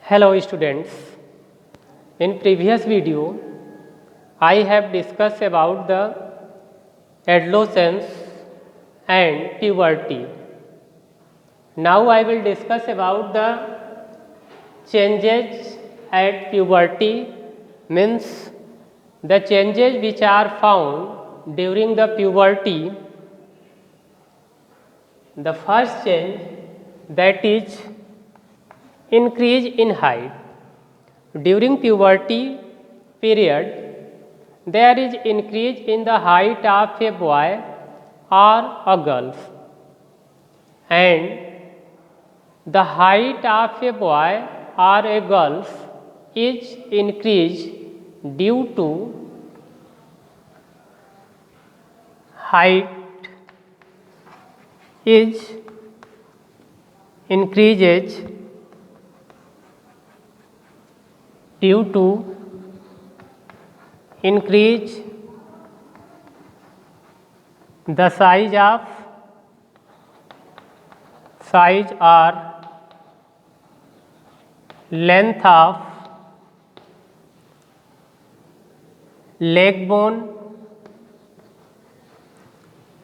Hello students, in previous video I have discussed about the adolescence and puberty. Now I will discuss about the changes at puberty, means the changes which are found during the puberty. The first change, that is increase in height. During puberty period, there is increase in the height of a boy or a girl, and the height of a boy or a girl is increased due to height is increases due to increase the size or length of leg bone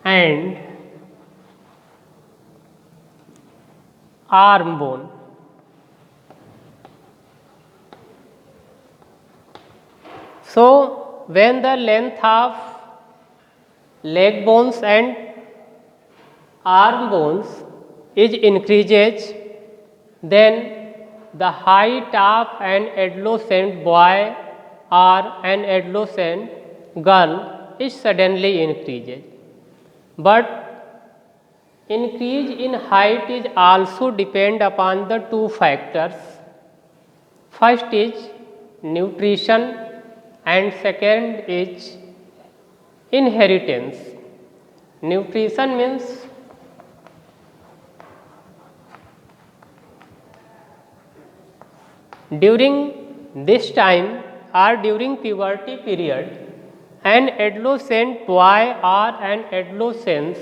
and arm bone. So, when the length of leg bones and arm bones is increases, then the height of an adolescent boy or an adolescent girl is suddenly increases. But increase in height is also depend upon the two factors. First is nutrition and second is inheritance. Nutrition means during this time or during puberty period, an adolescent boy or an adolescent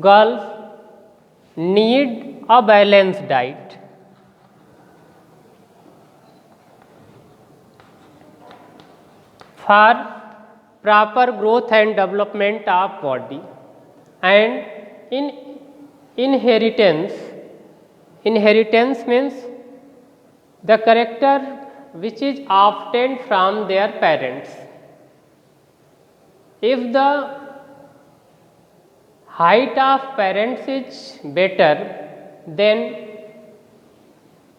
girl need a balanced diet. For proper growth and development of body, and in inheritance means the character which is obtained from their parents. If the height of parents is better, then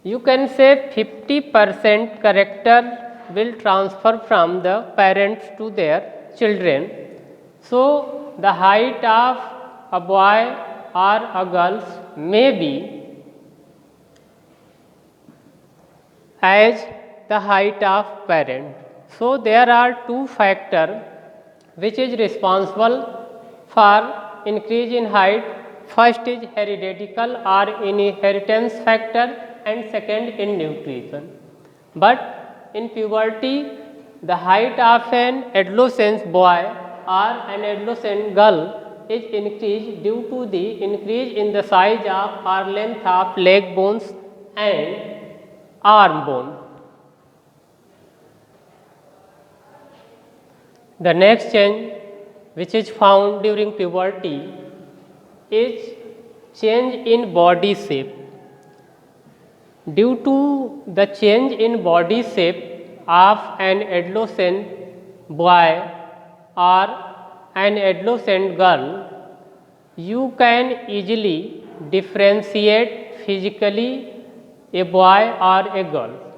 you can say 50% character will transfer from the parents to their children. So, the height of a boy or a girl may be as the height of parent. So, there are two factors which is responsible for increase in height. First is hereditary or inheritance factor, and second in nutrition. But in puberty, the height of an adolescent boy or an adolescent girl is increased due to the increase in the size of or length of leg bones and arm bone. The next change which is found during puberty is change in body shape. Due to the change in body shape of an adolescent boy or an adolescent girl, you can easily differentiate physically a boy or a girl.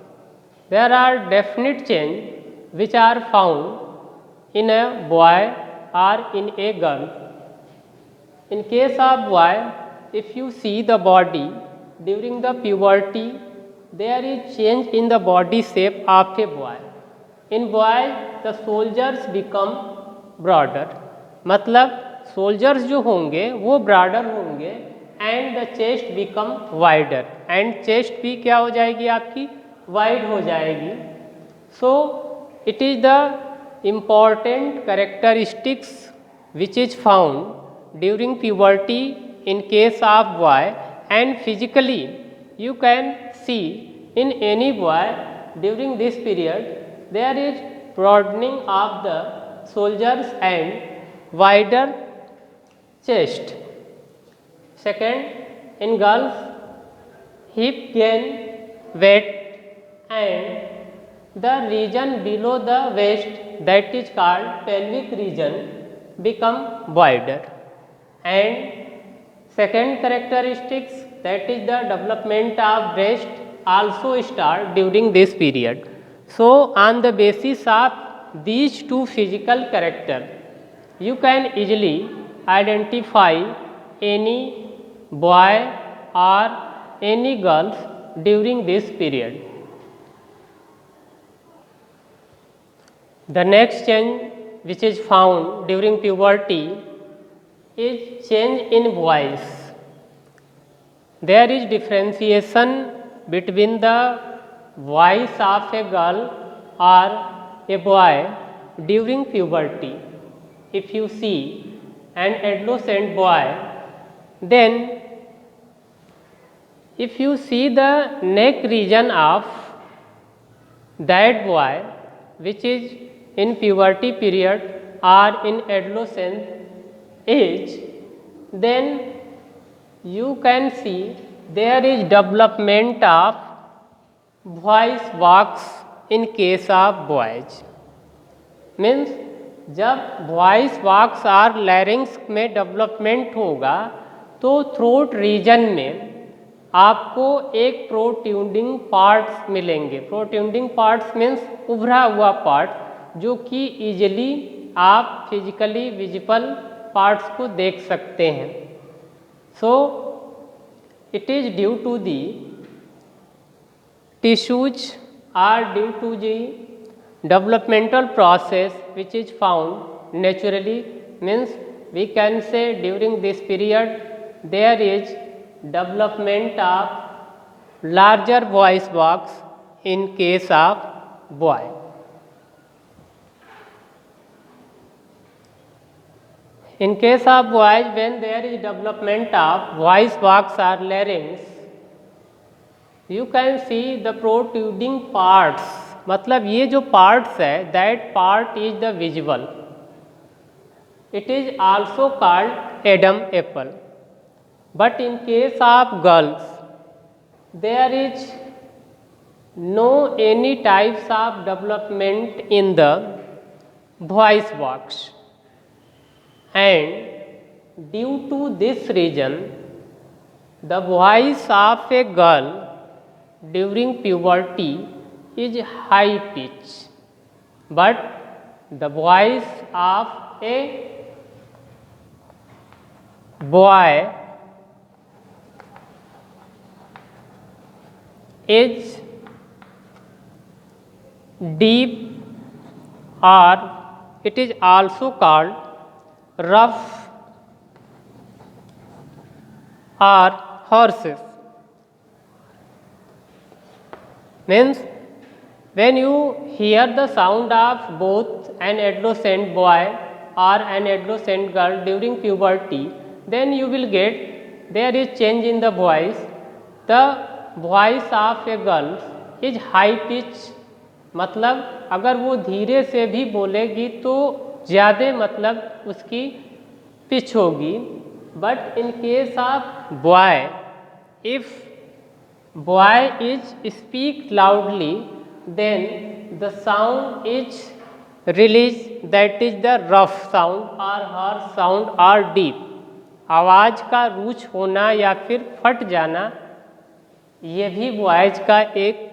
There are definite changes which are found in a boy or in a girl. In case of boy, if you see the body during the puberty, there is change in the body shape of a boy. In boy, the shoulders become broader. मतलब soldiers जो होंगे वो broader होंगे and the chest become wider, and chest भी क्या हो जाएगी आपकी wide हो जाएगी. So it is the important characteristics which is found during puberty in case of boy, and physically you can see in any boy during this period there is broadening of the shoulders and wider chest. Second, in girls, hip gain weight and the region below the waist, that is called pelvic region, become wider. And second characteristics, that is the development of breast, also start during this period. So on the basis of these two physical character, you can easily identify any boy or any girls during this period. The next change which is found during puberty is change in voice. There is differentiation between the voice of a girl or a boy during puberty. If you see an adolescent boy, then if you see the neck region of that boy which is in puberty period or in adolescent age, then you can see there is development of voice box in case of boys. Means जब voice box और लैरिंग्स में development होगा तो throat reason में आपको एक protruding parts मिलेंगे. Protruding parts means उभरा हुआ पार्ट जो कि इजीली आप फिजिकली विजिबल पार्ट्स को देख सकते हैं. So it is due to the tissues are due to the developmental process which is found naturally. Means we can say during this period there is development of larger voice box in case of boy. In case of boys, when there is development of voice box or larynx, you can see the protruding parts. मतलब ये जो parts है, that part is the visible. It is also called Adam apple. But in case of girls, there is no any types of development in the voice box, and due to this reason, the voice of a girl during puberty is high pitch, but the voice of a boy is deep, or it is also called rough or horses. Means when you hear the sound of both an adolescent boy or an adolescent girl during puberty, then you will get there is change in the voice. The voice of a girl is high pitch. मतलब अगर वो धीरे से भी बोलेगी तो ज़्यादा मतलब उसकी पिच होगी. But in case of boy, if boy is speak loudly, then the sound is released, that is the rough sound or harsh sound or deep. आवाज़ का रूछ होना या फिर फट जाना, ये भी वॉइस का एक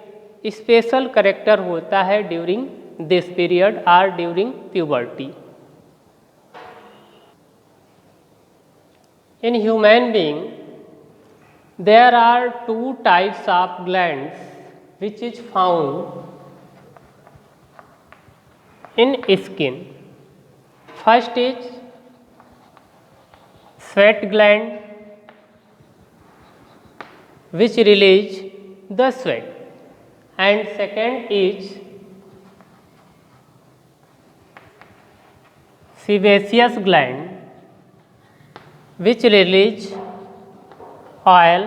स्पेशल करेक्टर होता है ड्यूरिंग दिस पीरियड और during puberty. In human being there are two types of glands which is found in skin. First is sweat gland which release the sweat, and second is sebaceous gland which release oil,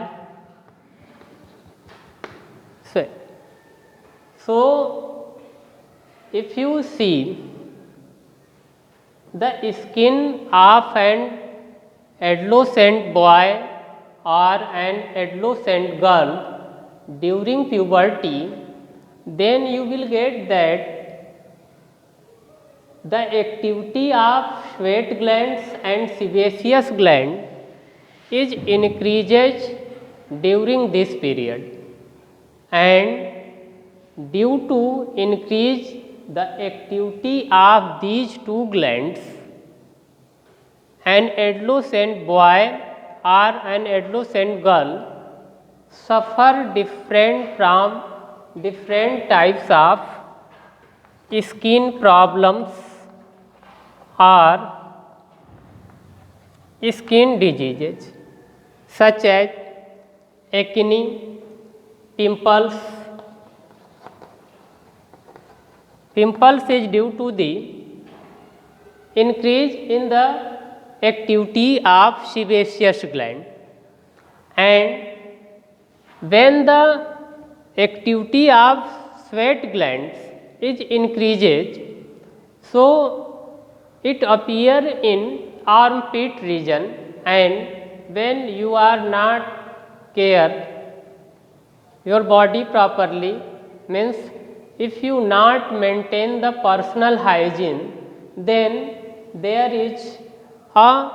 So, so if you see the skin of an adolescent boy or an adolescent girl during puberty, then you will get that the activity of sweat glands and sebaceous gland is increases during this period, and due to increase the activity of these two glands, an adolescent boy or an adolescent girl suffer different types of skin problems or skin diseases such as acne, pimples. Pimples is due to the increase in the activity of sebaceous gland, and when the activity of sweat glands is increases, so it appear in armpit region, and when you are not care your body properly, means if you not maintain the personal hygiene, then there is a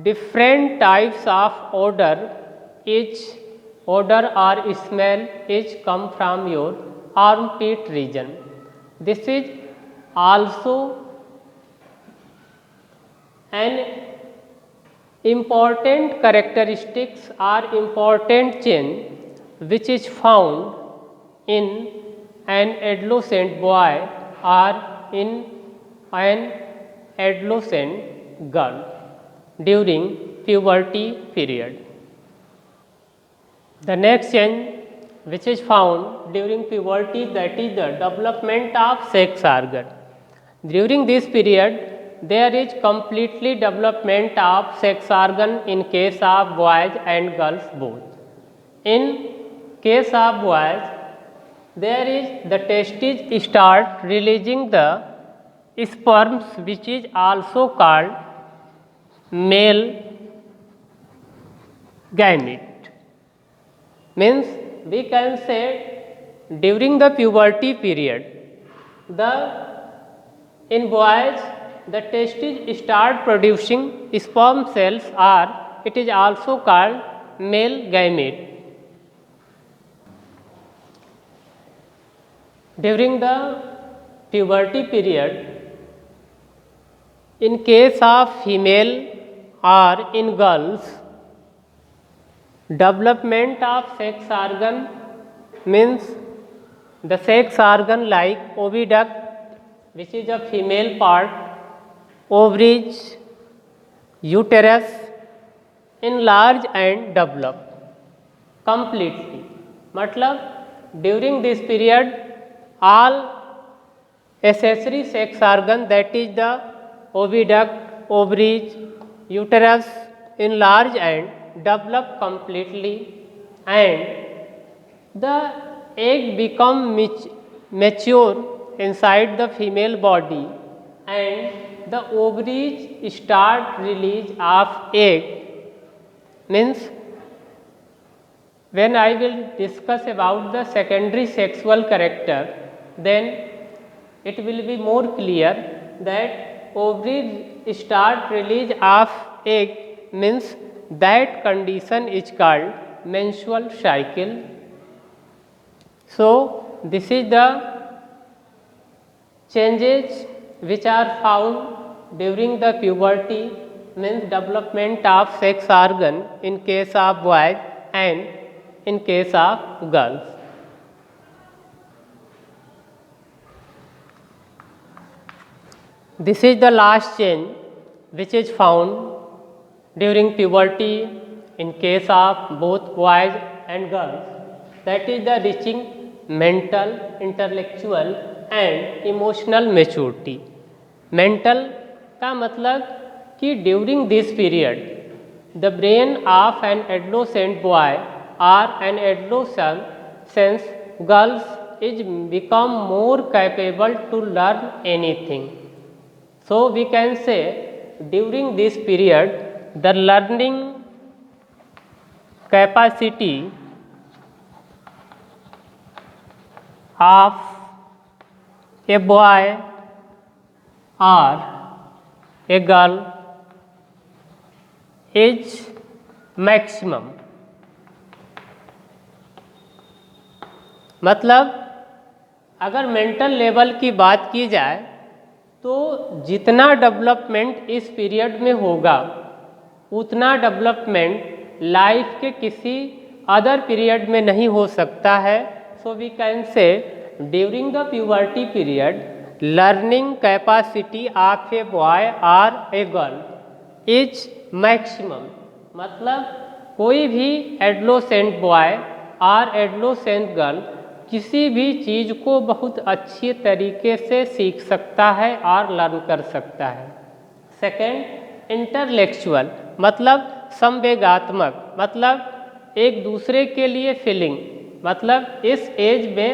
different types of odor, each odor or smell is come from your armpit region. This is also an important characteristics or important change which is found in an adolescent boy or in an adolescent girl during puberty period. The next change which is found during puberty, that is the development of sex organ. During this period there is completely development of sex organ in case of boys and girls both. In case of boys, there is the testes start releasing the sperms which is also called male gamete. Means we can say during the puberty period, in boys the testes start producing sperm cells, or it is also called male gamete. During the puberty period, in case of female or in girls, development of sex organ means the sex organ like oviduct, which is a female part, ovaries, uterus enlarge and develop completely. मतलब during this period all accessory sex organ, that is the oviduct, ovaries, uterus enlarge and develop completely, and the egg become mature inside the female body, and the ovaries start release of egg. Means when I will discuss about the secondary sexual character, then it will be more clear that ovaries start release of egg, means that condition is called menstrual cycle. So this is the changes which are found during the puberty, means development of sex organ in case of boys and in case of girls. This is the last change which is found during puberty in case of both boys and girls, that is the reaching mental, intellectual and emotional maturity. Mental का मतलब कि during this period the brain of an adolescent boy or an adolescent girls is become more capable to learn anything. So we can say during this period the learning capacity of a boy or a girl is maximum. मतलब अगर mental level की बात की जाए तो जितना development इस period में होगा उतना डेवलपमेंट लाइफ के किसी अदर पीरियड में नहीं हो सकता है. So we can say during the puberty period learning capacity of a boy और ए गर्ल इज मैक्सिमम. मतलब कोई भी एडोलेसेंट बॉय और एडोलेसेंट गर्ल किसी भी चीज़ को बहुत अच्छी तरीके से सीख सकता है और लर्न कर सकता है. सेकेंड इंटेलेक्चुअल मतलब संवेगात्मक, मतलब एक दूसरे के लिए फीलिंग. मतलब इस एज में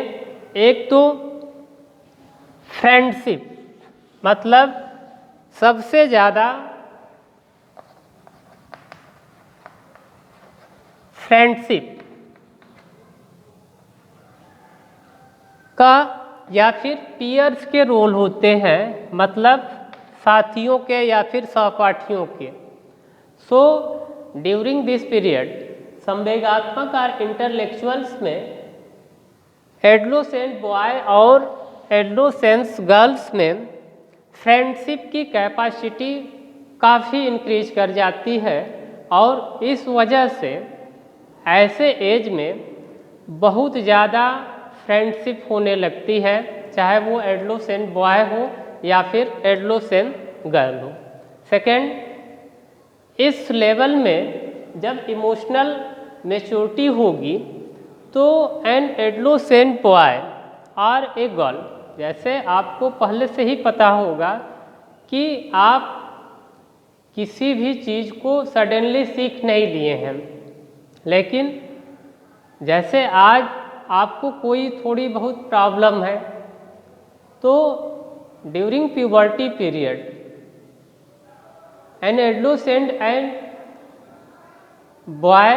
एक तो फ्रेंडशिप, मतलब सबसे ज़्यादा फ्रेंडशिप का या फिर पीयर्स के रोल होते हैं, मतलब साथियों के या फिर सहपाठियों के. सो ड्यूरिंग दिस पीरियड संवेगात्मक और इंटेलेक्चुअल्स में एडोलेसेंट बॉय और एडोलेसेंट गर्ल्स में फ्रेंडशिप की कैपेसिटी काफ़ी इंक्रीज कर जाती है और इस वजह से ऐसे एज में बहुत ज़्यादा फ्रेंडशिप होने लगती है, चाहे वो एडोलेसेंट बॉय हो या फिर एडोलेसेंट गर्ल हो. सेकेंड, इस लेवल में जब इमोशनल मैच्योरिटी होगी तो एन एडोलेसेंट बॉय और ए गर्ल, जैसे आपको पहले से ही पता होगा कि आप किसी भी चीज़ को सडनली सीख नहीं लिए हैं, लेकिन जैसे आज आपको कोई थोड़ी बहुत प्रॉब्लम है तो during puberty period an adolescent and boy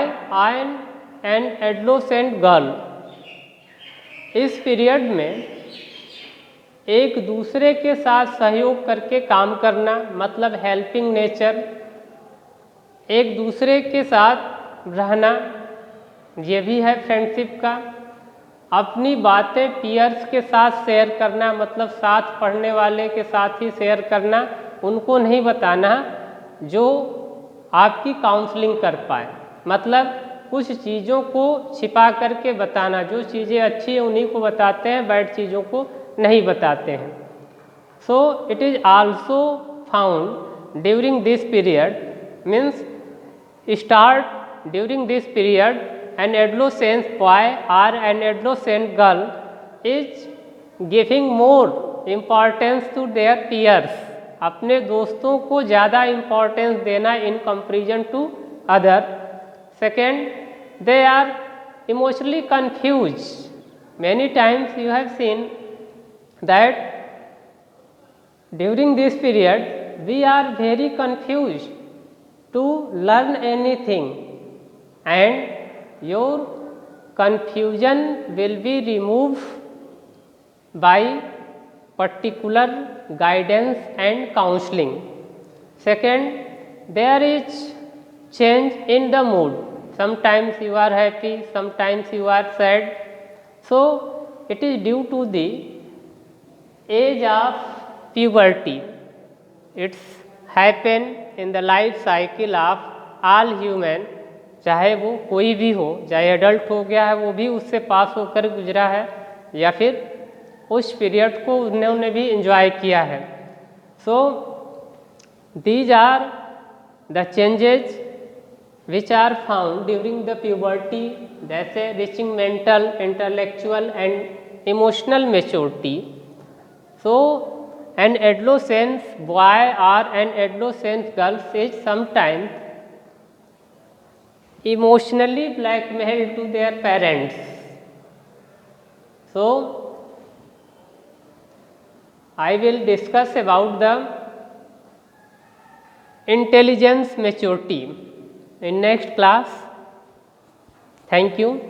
and adolescent girl इस पीरियड में एक दूसरे के साथ सहयोग करके काम करना, मतलब हेल्पिंग नेचर, एक दूसरे के साथ रहना, ये भी है फ्रेंडशिप का. अपनी बातें पीयर्स के साथ शेयर करना, मतलब साथ पढ़ने वाले के साथ ही शेयर करना, उनको नहीं बताना जो आपकी काउंसलिंग कर पाए. मतलब कुछ चीज़ों को छिपा करके बताना, जो चीज़ें अच्छी हैं उन्हीं को बताते हैं, बैड चीज़ों को नहीं बताते हैं. So it is also found during this period, means start during this period an adolescent boy or an adolescent girl is giving more importance to their peers. अपने दोस्तों को ज़्यादा इम्पोर्टेंस देना in comparison to other. Second, they are emotionally confuse. Many times you have seen that during this period we are very confuse to learn anything and your confusion will be removed by particular guidance and counseling. Second, there is change in the mood. Sometimes you are happy, sometimes you are sad. So it is due to the age of puberty. It's happen in the life cycle of all human. चाहे वो कोई भी हो, चाहे adult हो गया है वो भी उससे पास होकर गुजरा है या फिर उस पीरियड को उन्होंने भी एंजॉय किया है. So these are the changes which are found during the puberty, जैसे reaching mental, intellectual and emotional maturity. So an adolescent boy और an adolescent girls is sometimes emotionally blackmailed to their parents. So I will discuss about the intelligence maturity in next class. Thank you.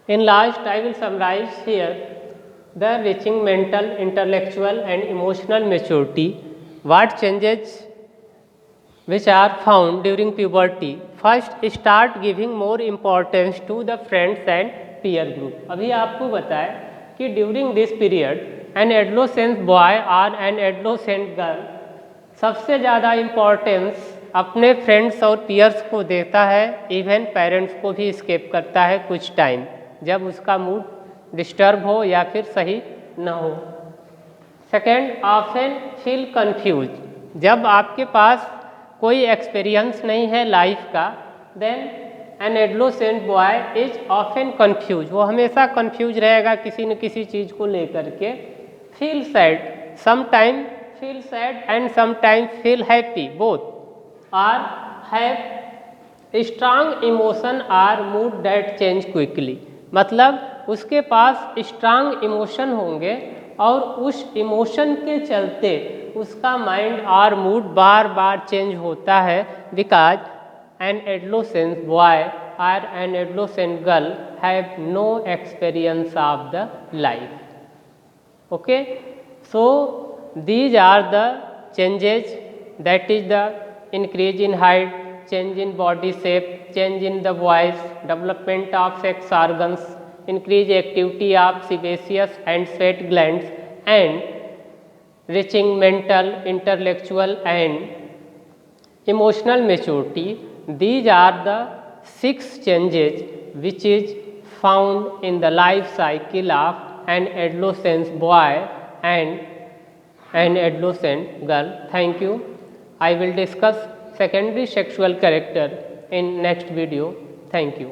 In last, I will summarize here the reaching mental, intellectual and emotional maturity. What changes which are found during puberty? First, start giving more importance to the friends and peer group. अभी आपको बताया कि during this period an adolescent boy or an adolescent girl सबसे ज़्यादा importance अपने friends और peers को देता है, इवन पेरेंट्स को भी स्केप करता है कुछ टाइम, जब उसका मूड डिस्टर्ब हो या फिर सही ना हो. Second, often feel confuse. जब आपके पास कोई एक्सपीरियंस नहीं है लाइफ का, then an adolescent boy is often confuse. वो हमेशा कंफ्यूज रहेगा किसी न किसी चीज़ को लेकर के. Feel sad, sometime feel sad and sometimes feel happy, both, or have strong emotion or mood that change quickly. मतलब उसके पास स्ट्रांग इमोशन होंगे और उस इमोशन के चलते उसका माइंड और मूड बार बार चेंज होता है, बिकॉज एन एडोलेसेंट बॉय और an adolescent girl have no experience of the life. Okay, so these are the changes, that is the increase in height, change in body shape, change in the voice, development of sex organs, increase activity of sebaceous and sweat glands, and reaching mental, intellectual and emotional maturity. These are the 6 changes which is found in the life cycle of an adolescent boy and an adolescent girl. Thank you. I will discuss secondary sexual character in next video. Thank you.